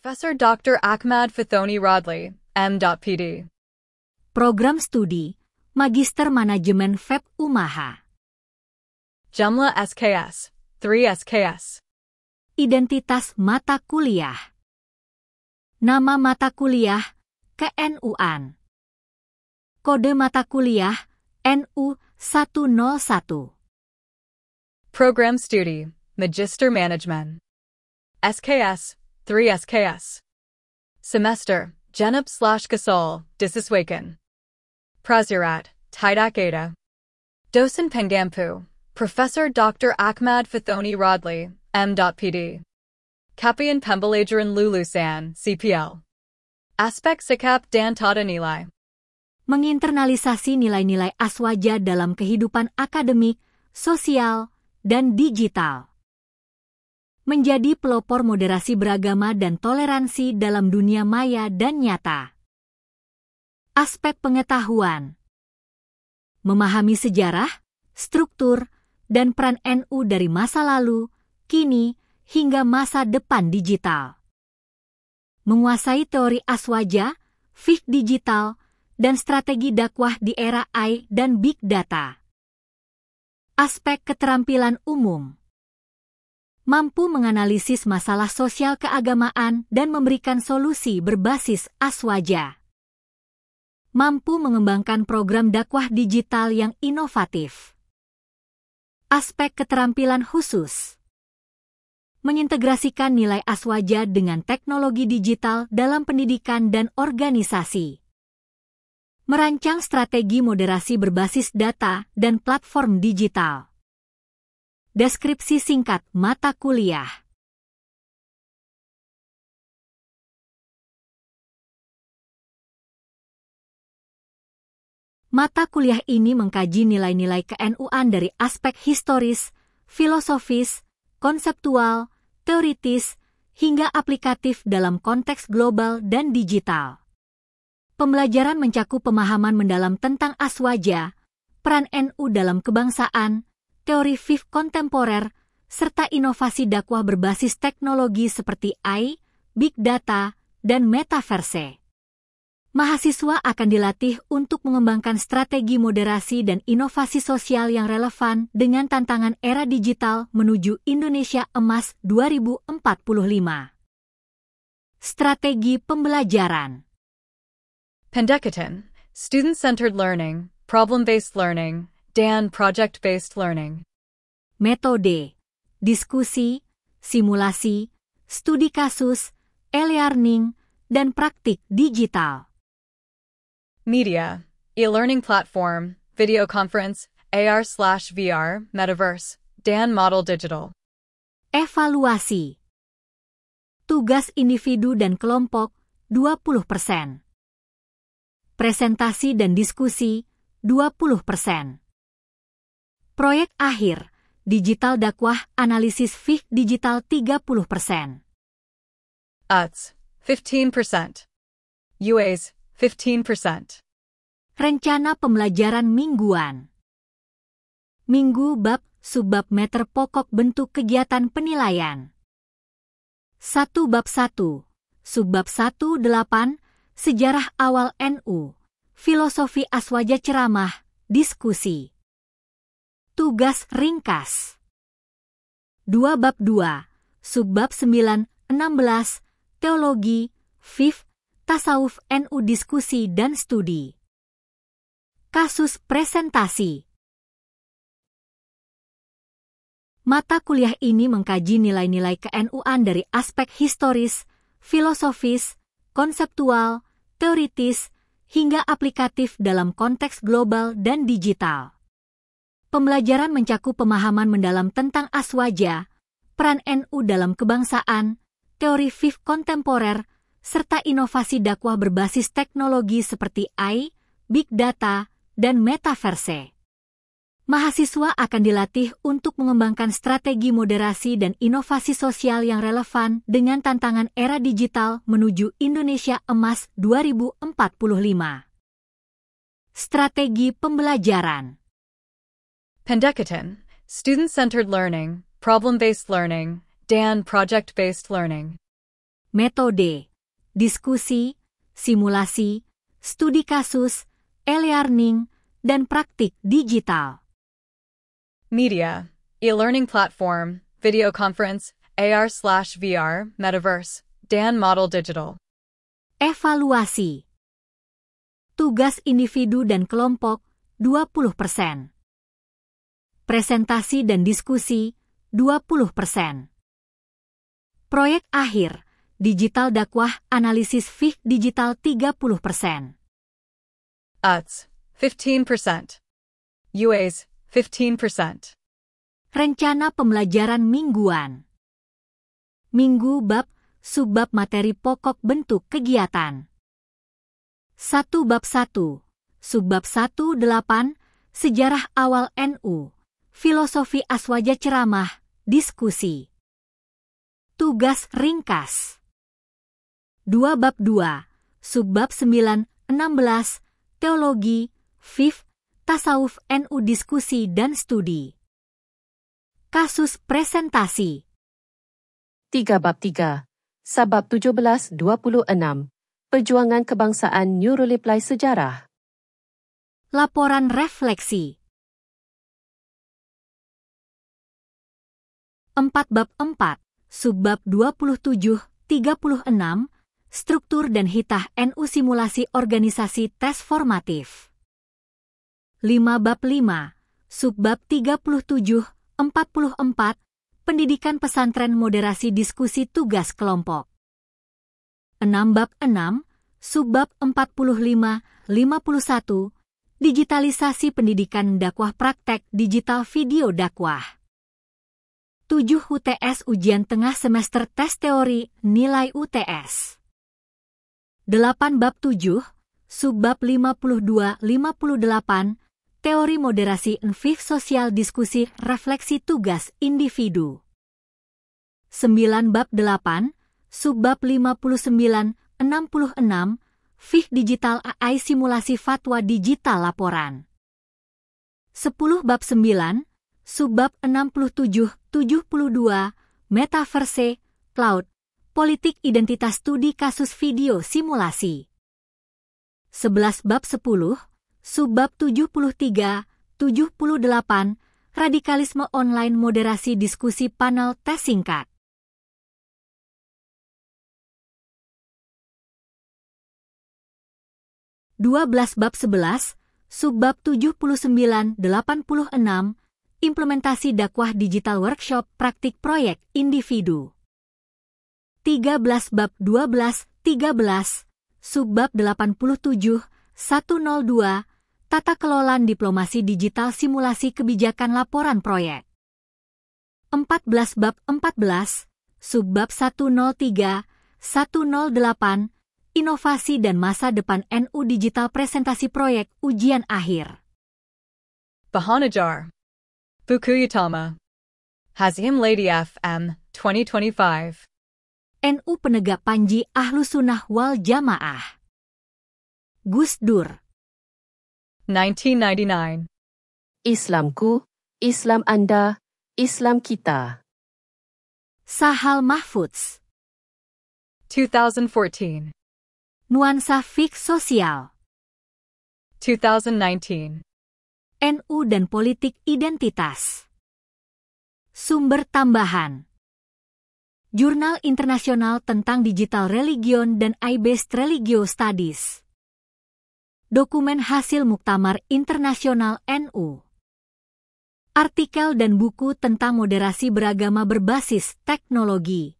Professor Dr. Ahmad Fathoni Rodley, M.Pd. Program Studi Magister Manajemen FEB Umaha. Jumlah SKS, 3 SKS. Identitas mata kuliah. Nama mata kuliah, KNU-an. Kode mata kuliah, NU 101. Program Studi, Magister Management. SKS, 3 SKS. Semester, Genep/Gasol, Disiswaken. Prazurat, Tidak Ada. Dosen Pengampu, Professor Dr. Ahmad Fathoni Rodley, M.Pd. Kapian Pembelajaran Lulusan, CPL. Aspek Sikap dan Tata Nilai. Menginternalisasi nilai-nilai aswaja dalam kehidupan akademik, sosial, dan digital. Menjadi pelopor moderasi beragama dan toleransi dalam dunia maya dan nyata. Aspek pengetahuan. Memahami sejarah, struktur, dan peran NU dari masa lalu, kini, hingga masa depan digital. Menguasai teori aswaja, fiqh digital, dan strategi dakwah di era AI dan Big Data. Aspek keterampilan umum. Mampu menganalisis masalah sosial keagamaan dan memberikan solusi berbasis aswaja. Mampu mengembangkan program dakwah digital yang inovatif. Aspek keterampilan khusus. Mengintegrasikan nilai aswaja dengan teknologi digital dalam pendidikan dan organisasi. Merancang strategi moderasi berbasis data dan platform digital. Deskripsi singkat mata kuliah. Mata kuliah ini mengkaji nilai-nilai KNU-an dari aspek historis, filosofis, konseptual, teoritis, hingga aplikatif dalam konteks global dan digital. Pembelajaran mencakup pemahaman mendalam tentang aswaja, peran NU dalam kebangsaan, teori fiqh kontemporer, serta inovasi dakwah berbasis teknologi seperti AI, Big Data, dan Metaverse. Mahasiswa akan dilatih untuk mengembangkan strategi moderasi dan inovasi sosial yang relevan dengan tantangan era digital menuju Indonesia Emas 2045. Strategi pembelajaran. Pendekatan, Student-Centered Learning, Problem-Based Learning, dan Project-Based Learning. Metode, diskusi, simulasi, studi kasus, e-learning, dan praktik digital. Media, e-learning platform, video conference, AR/VR, metaverse, dan model digital. Evaluasi. Tugas individu dan kelompok, 20%. Presentasi dan diskusi, 20%. Proyek akhir, digital dakwah analisis fiqh digital 30%. UTS, 15%. UAs, 15%. Rencana pembelajaran mingguan. Minggu bab, subbab meter pokok bentuk kegiatan penilaian. 1 bab 1, subbab 1-8, sejarah awal NU, filosofi aswaja ceramah, diskusi. Tugas ringkas. 2 bab 2, subbab 9-16, teologi, fiqh, tasawuf NU diskusi dan studi. Kasus presentasi. Mata kuliah ini mengkaji nilai-nilai KNU-an dari aspek historis, filosofis, konseptual, teoritis, hingga aplikatif dalam konteks global dan digital. Pembelajaran mencakup pemahaman mendalam tentang aswaja, peran NU dalam kebangsaan, teori fiqh kontemporer, serta inovasi dakwah berbasis teknologi seperti AI, Big Data, dan Metaverse. Mahasiswa akan dilatih untuk mengembangkan strategi moderasi dan inovasi sosial yang relevan dengan tantangan era digital menuju Indonesia Emas 2045. Strategi pembelajaran. Pendekatan, Student-Centered Learning, Problem-Based Learning, dan Project-Based Learning. metode, diskusi, simulasi, studi kasus, e-learning, dan praktik digital. Media, e-learning platform, video conference, AR/VR, metaverse, Dan Model Digital. Evaluasi. Tugas individu dan kelompok, 20%. Presentasi dan diskusi, 20%. Proyek akhir, digital dakwah analisis FIH digital 30%. UTS, 15%. UAs, 15%. Rencana pembelajaran mingguan. Minggu bab, subbab materi pokok bentuk kegiatan. 1 bab 1, subbab 1-8, sejarah awal NU, filosofi aswaja ceramah, diskusi. Tugas ringkas. 2 bab 2, subbab 9-16, teologi, FIF, tasawuf NU diskusi dan studi. Kasus presentasi. 3 bab 3, sabab 17-26, perjuangan kebangsaan New Reply sejarah. Laporan refleksi. 4 bab 4, subbab 27-36, struktur dan hitah NU simulasi organisasi tes formatif. 5 bab 5, subbab 37-44, pendidikan pesantren moderasi diskusi tugas kelompok. 6 bab 6, subbab 45-51, digitalisasi pendidikan dakwah praktek digital video dakwah. 7 UTS ujian tengah semester tes teori nilai UTS. 8 bab 7, subbab 52-58, teori moderasi FIF sosial diskusi refleksi tugas individu. 9 bab 8, subbab 59-66, FIF digital AI simulasi fatwa digital laporan. 10 bab 9, subbab 67-72, metaverse, cloud, politik identitas studi kasus video simulasi. 11 bab 10, subbab 73-78, radikalisme online moderasi diskusi panel tes singkat. Dua belas bab 11, subbab 79-86, implementasi dakwah digital workshop praktik proyek individu. 13 bab 12-13, subbab 87-102, tata kelola diplomasi digital simulasi kebijakan laporan proyek. 14 bab 14, subbab 103-108, inovasi dan masa depan NU digital presentasi proyek ujian akhir. Bahanajar. Fukuyatama. Hazim Lady FM, 2025. NU Penegak Panji Ahlus Sunnah wal Jamaah. Gus Dur. 1999. Islamku, Islam anda, Islam kita. Sahal Mahfudz. 2014. Nuansa Fik Sosial. 2019. NU dan politik identitas. Sumber tambahan. Jurnal Internasional tentang Digital Religion dan I-Based Religio Studies. Dokumen hasil Muktamar Internasional NU. Artikel dan buku tentang moderasi beragama berbasis teknologi.